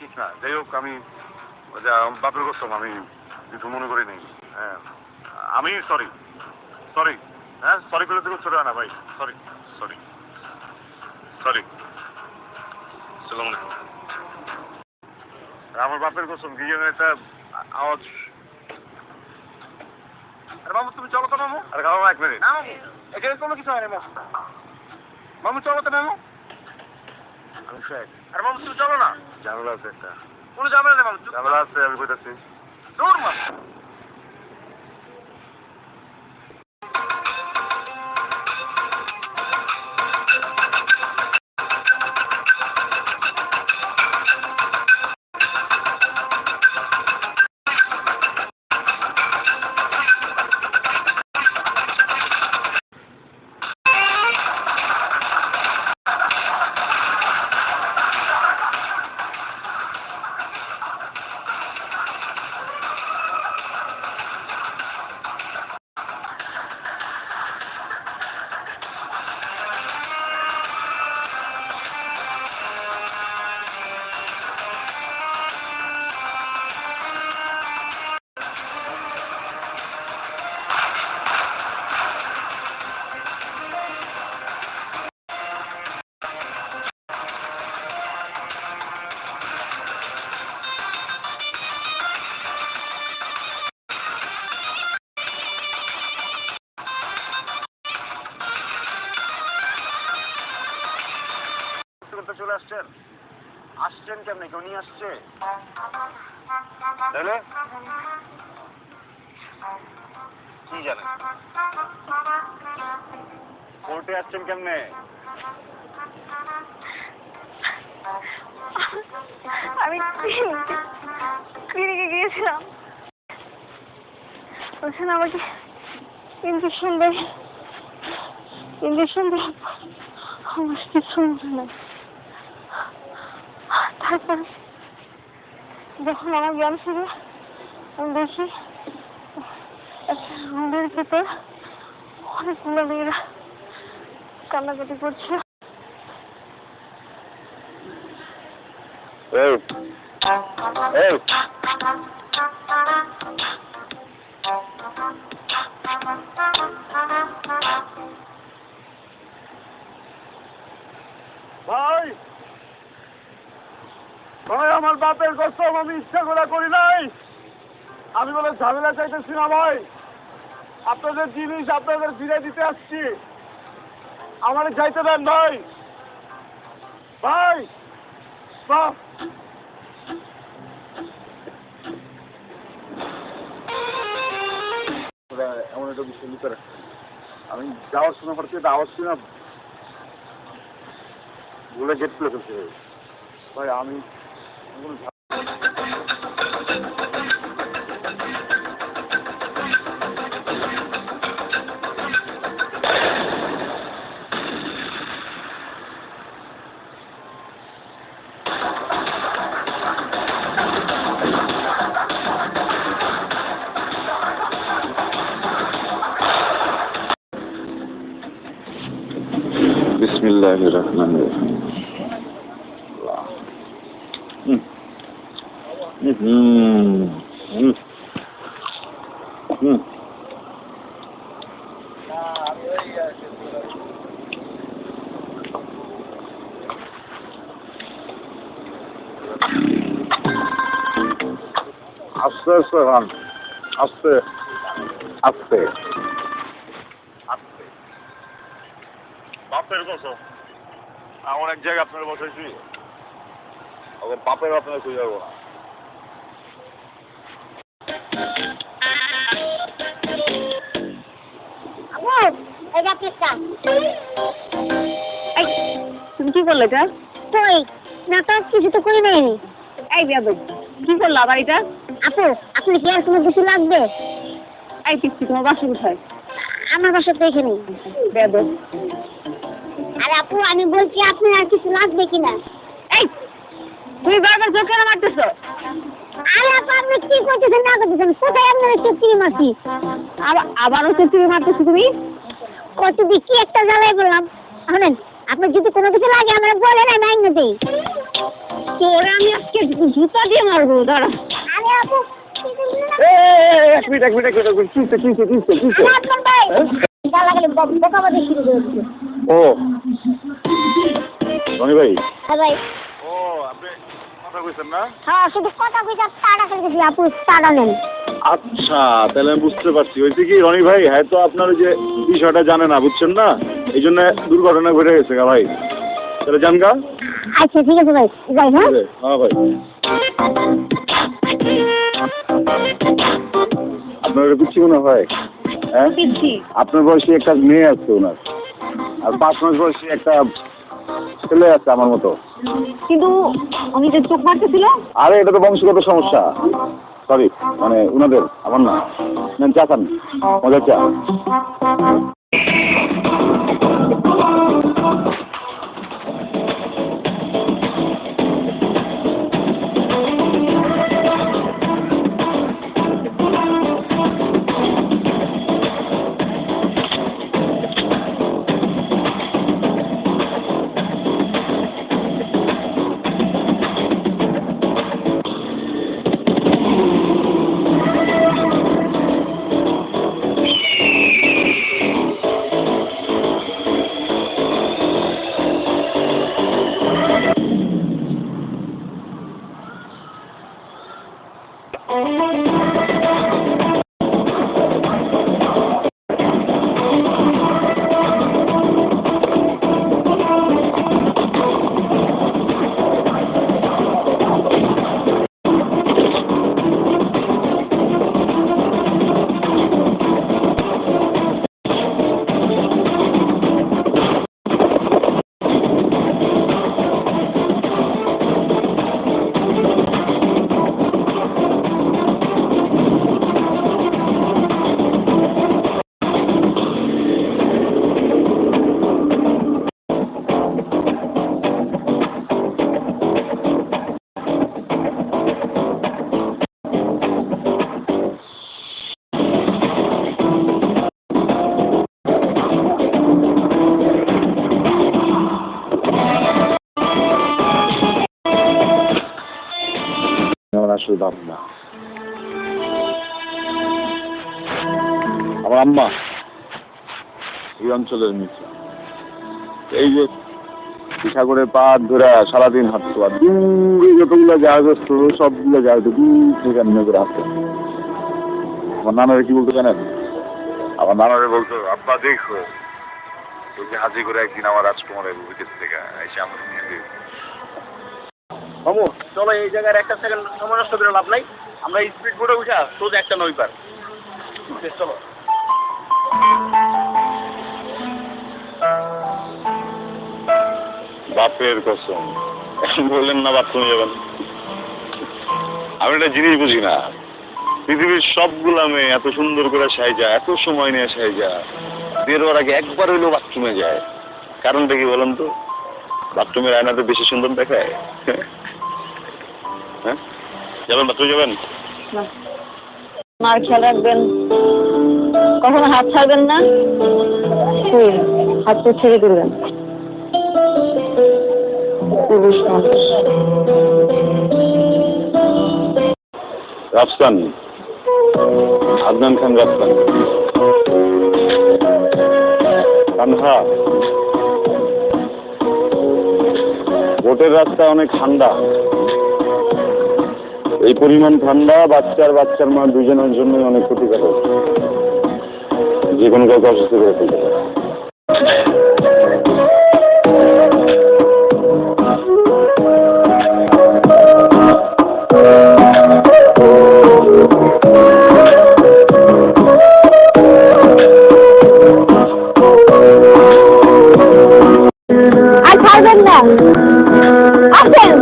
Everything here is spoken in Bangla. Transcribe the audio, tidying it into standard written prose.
ঠিক না। যাই হোক, আমি বাপের কসম আমি কিছু মনে করি নি। হ্যাঁ, আমি সরি সরি। হ্যাঁ, সরি করে তো ছোট না ভাই। Sorry sorry sorry. আসসালামু আলাইকুম। আমার বাপের কসম কি যেন একটা আওয়াজ। আরে মামু তুমি চলো তো মামু। আরে খাবো এক মিনিট। না মামু, এখানে কোনো কিছু হয় না মামু। মামু চলো তো মামু। আমি শেখ। আরে মামু তুমি চলো না। ঝামেলা আছে একটা। কোনো ঝামেলা নেই মামু। ঝামেলা আছে, আমি কইতাছি। দূর মামু। চলে আসছেন? আসছেন কেমনে? কেউ নিয়ে আসছে? তাহলে কি জানেন? কোর্টে আসছেন কেমনে? আমি ক্লিনিকে গিয়েছিলাম, ওখানে আমাকে ইঞ্জেকশন দেয় আমার কিছু মনে নেই। তারপর যখন আমার জ্ঞান ফিরে আমি দেখি একটা রুমের ভেতর অনেকগুলো মেয়েরা কান্নাকাটি করছে। ভাই ভাই, আমার বাপের কসম আমি ইচ্ছা করে করি নাই। আমি বলে ঝামেলা চাইতেছি না ভাই। আপনাদের জিনিস আপনাদের ফিরে দিতে আসছি। আমার যাইতে দেন ভাই। ভাই বাপ এমন একটা বিষয় ভিতরে আমি যাওয়ার সময় হঠাৎ আওয়াজ শুনে ভুলে গেট খুলে ফেলতে ভাই। আমি বিসমিল্লাহির রহমানির রহিম। আস্তে আস্তে খান, আস্তে আস্তে আস্তে। বাপের কসম এমন এক জায়গায় আপনার বসাইছি, ওদের বাপের আপনার খুঁজে যাবো না। তুমি কি করলে এটা? না তো কিছু তো করি নাই। এই কি করলো আবার এটা? আপু আপনি কি আর কোনো কিছু লাগবে? এই পিচ্ছি, তোমার বাসা কোথায়? আমার বাসা তো এখানে। আরে আপু আমি বলছি আপনার আর কিছু লাগবে কিনা? এই তুমি বারবার জোর কেন মারতেছো? আরে আপু আপনি কি করতেছেন না করতেছেন? কোথায় আপনার চুক্তি মারছি? আবারও চুক্তি মারতেছো তুমি? কত কি একটা জ্বালাই বললাম। শোনেন, আপনার যদি কোনো কিছু লাগে আমরা বলেন, আমি আইন দিই। তোরে আমি আজকে জুতা দিয়ে মারবো, দাঁড়া। আরে আপু, এক মিনিট কিনছে আমার ভাই যা লাগলে বোকাবাদি শুরু করে দিচ্ছে। ও রনি ভাই। হ্যাঁ ভাই। ও আপনি কথা কইছেন না? হ্যাঁ, শুধু কথা কইতে টাকা ফেলতেছি, আপু টাকা নেন। আচ্ছা, তাহলে আমি বুঝতে পারছি। হয়েছে কি রনি ভাই, হ্যাঁ তো আপনার যে বিষয়টা জানে না, বুঝছেন না, এই জন্য দুর্ঘটনা ঘটে গেছে গা ভাই। তাহলে জান গা। আচ্ছা ঠিক আছে ভাই, যাই। হ্যাঁ হ্যাঁ ভাই। আপনার পিচ্ছি মনে হয়? হ্যাঁ পিচ্ছি। আপনার বয়সী একটা মেয়ে আছে ওনার, আর 5 মাস বয়সী একটা ছেলে আছে আমার মতো। কিন্তু আমি যে চোখ মারতেছিল। আরে এটা তো বংশগত সমস্যা। সরি, মানে উনাদের, আমার না। নেন চা খান, মজার চা। আমার আসল বাপ না, আমার আম্মা এই অঞ্চলের নিচে। এই যে সাগরের পাড় ধরে সারাদিন হাঁটতো, আর দূরে যতগুলো জাহাজ আসতো সবগুলো জাহাজ দূর থেকে এমনি করে আসতো। আমার নানারে কি বলতো জানেন? আমার নানারে বলতো, আব্বা দেখো ওই জাহাজে করে একদিন আমার রাজকুমারের বিদেশ থেকে এসে আমাকে নিয়ে দেবে। মামু চলো, এই জায়গায় একটা সেকেন্ড সময় নষ্ট করে লাভ নাই। আমরা স্পিড বোটে উঠা সোজা একটা নই পার। চলো। বাপের কসম, বললেন না বাথরুমে যাবেন। আমি একটা জিনিস বুঝি না, পৃথিবীর সবগুলা মেয়ে এত সুন্দর করে সাইজা, এত সময় নিয়ে সাইজা, বের হওয়ার আগে একবার হইলেও বাথরুমে যায়। কারণটা কি বলেন তো? বাথরুমের আয়নাতে বেশি সুন্দর দেখায়। হ্যাঁ, যাবেন বাথরুমে যাবেন? মার খেয়াল রাখবেন, কখনো হাত ছাড়বেন না, হাত তো ছেড়ে দিবেন। রাফসান, আদনান খান রাফসান। তানহা, বোটের রাস্তা অনেক ঠান্ডা। এই পরিমাণ ঠান্ডা বাচ্চার মা দুজনের জন্যই অনেক ক্ষতিকারক, যে কোনো কাউকে অসুস্থ করে ফেলতে পারে। আর ছাড়বেন না, আসেন।